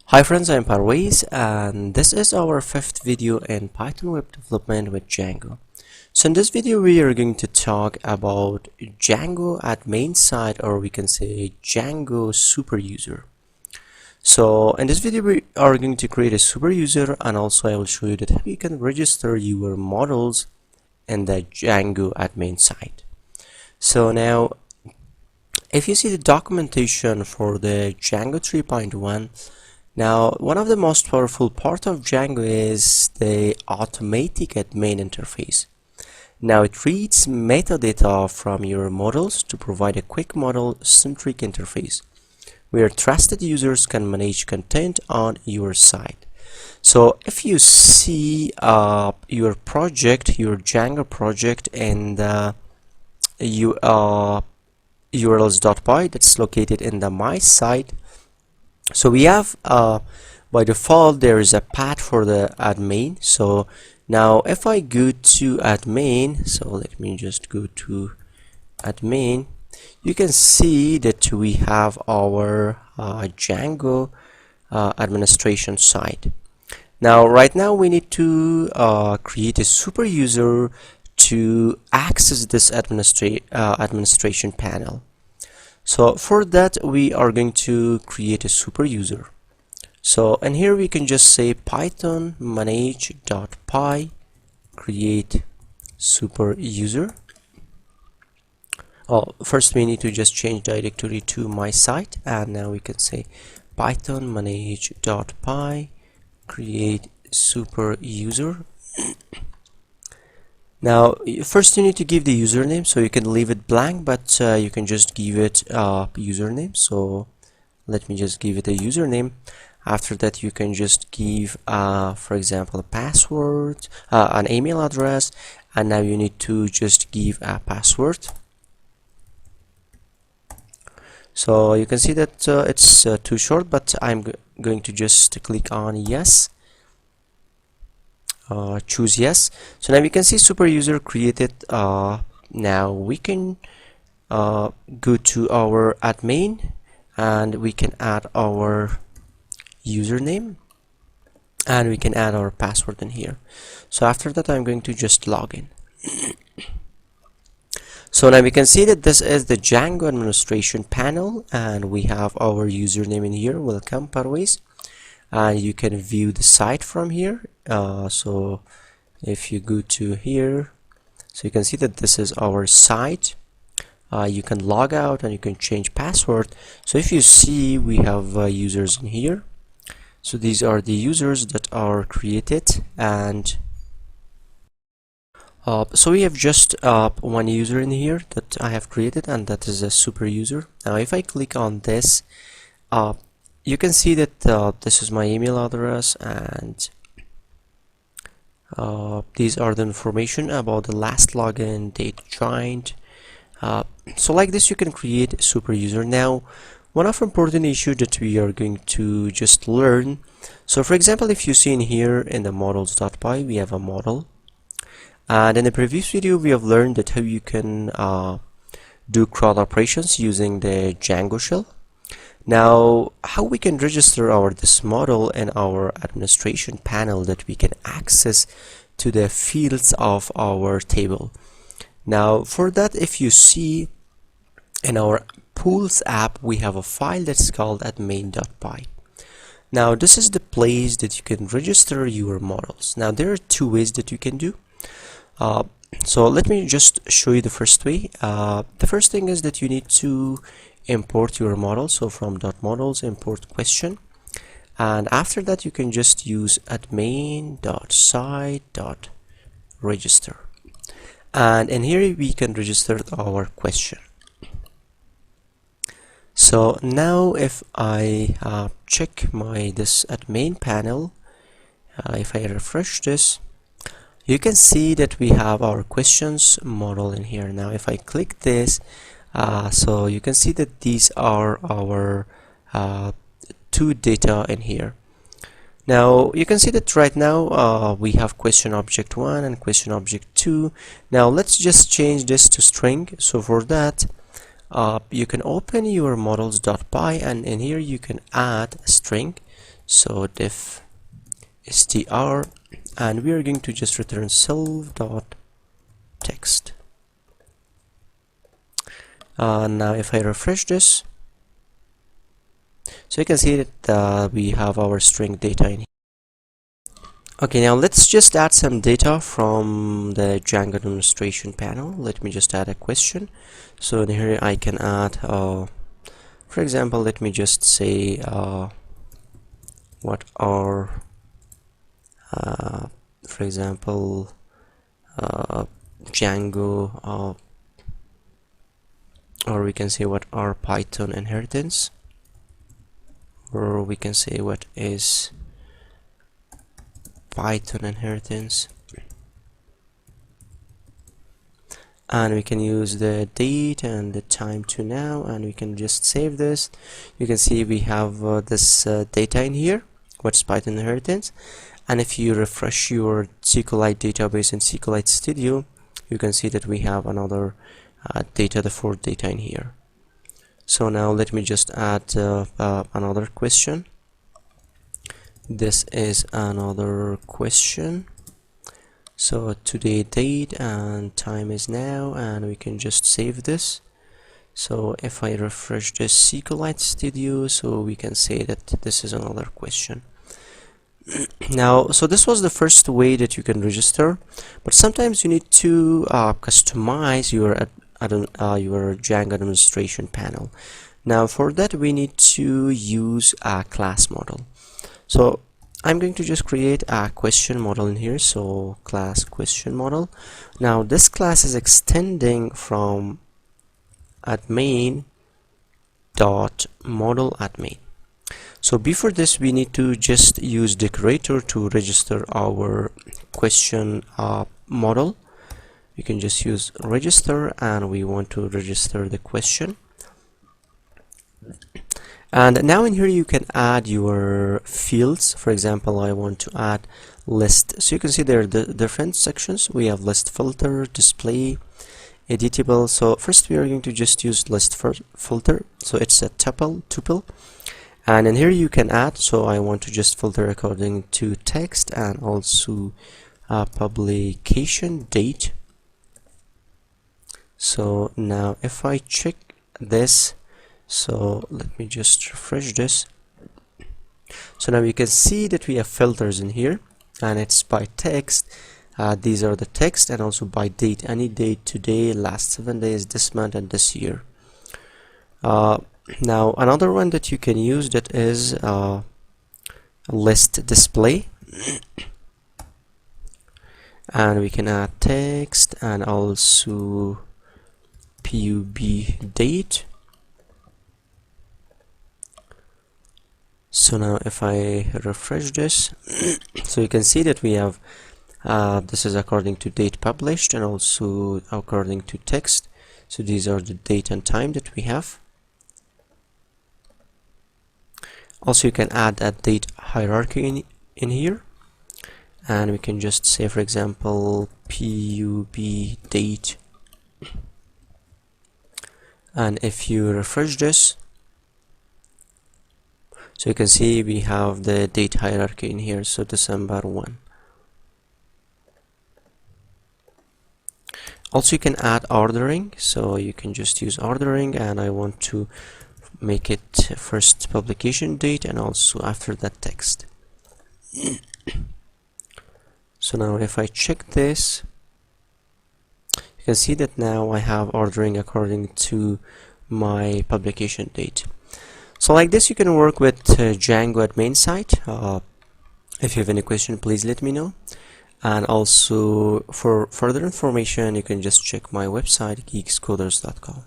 Hi friends, I'm Parvez and this is our fifth video in Python web development with Django. So in this video we are going to talk about Django Admin Site, or we can say Django Super User. So in this video we are going to create a super user, and also I will show you that how you can register your models in the Django Admin Site. So now if you see the documentation for the Django 3.1, now, one of the most powerful part of Django is the automatic admin interface. Now, it reads metadata from your models to provide a quick model-centric interface where trusted users can manage content on your site. So, if you see your project, your Django project in the urls.py that's located in the my site, so we have by default there is a path for the admin. So now if I go to admin, so let me just go to admin, you can see that we have our Django administration site. Now right now we need to create a super user to access this administration panel. So for that we are going to create a super user. So and here we can just say python manage.py create super user. First we need to just change directory to my site, and now we can say python manage.py create super user. Now first you need to give the username, so you can leave it blank, but you can just give it a username. So let me just give it a username. After that you can just give for example a password, an email address, and now you need to just give a password. So you can see that it's too short, but I'm going to just click on yes. Choose yes. So now we can see super user created. Now we can go to our admin and we can add our username and we can add our password in here. So after that I'm going to just log in. So now we can see that this is the Django administration panel, and we have our username in here. Welcome Parvez. And you can view the site from here. So if you go to here, so you can see that this is our site. You can log out and you can change password. So if you see, we have users in here. So these are the users that are created, and so we have just one user in here that I have created, and that is a super user. Now if I click on this, you can see that this is my email address, and these are the information about the last login, date joined. So like this you can create a super user. Now one of important issue that we are going to just learn, so for example if you see in here in the models.py we have a model, and in the previous video we have learned that how you can do CRUD operations using the Django shell. Now how we can register this model in our administration panel that we can access to the fields of our table. Now for that, if you see in our pools app we have a file that's called admin.py. Now this is the place that you can register your models. Now there are two ways that you can do. So let me just show you the first way. The first thing is that you need to import your model. So from .models import question, and after that you can just use admin.site.register, and in here we can register our question. So now if I check this admin panel, if I refresh this, you can see that we have our questions model in here. Now if I click this, so you can see that these are our two data in here. Now you can see that right now we have question object 1 and question object 2. Now let's just change this to string. So for that you can open your models.py, and in here you can add a string. So def str, and we are going to just return self.text. Now if I refresh this, so you can see that we have our string data in here. Okay, now let's just add some data from the Django demonstration panel. Let me just add a question. So in here I can add, for example, let me just say what are, for example, Django, or we can say what are Python inheritance, or we can say what is Python inheritance, and we can use the date and the time to now, and we can just save this. You can see we have this data in here, what's Python inheritance, and if you refresh your SQLite database in SQLite Studio, you can see that we have another data, the fourth data in here. So now let me just add another question. This is another question. So today date and time is now, and we can just save this. So if I refresh the SQLite Studio, so we can say that this is another question. Now, so this was the first way that you can register, but sometimes you need to customize your Django demonstration panel. Now for that we need to use a class model. So I'm going to just create a question model in here, so class question model. Now this class is extending from admin dot model admin. So before this we need to just use decorator to register our question model. You can just use register, and we want to register the question. And now in here you can add your fields. For example, I want to add list. So you can see there are the different sections. We have list filter, display, editable. So first we are going to just use list filter. So it's a tuple. And in here you can add, so I want to just filter according to text and also publication date. So now if I check this, so let me just refresh this. So now you can see that we have filters in here, and it's by text. These are the text, and also by date, any date, today, last 7 days, this month, and this year. Now another one that you can use, that is list display, and we can add text and also pub date. So now if I refresh this, so you can see that we have this is according to date published and also according to text. So these are the date and time that we have. Also you can add a date hierarchy in here, and we can just say, for example, pub date, and if you refresh this, so you can see we have the date hierarchy in here, so December 1. Also you can add ordering, so you can just use ordering, and I want to make it first publication date and also after that text. So now if I check this, you can see that now I have ordering according to my publication date. So like this you can work with Django Admin Site. If you have any question, please let me know. And also for further information you can just check my website geekscoders.com.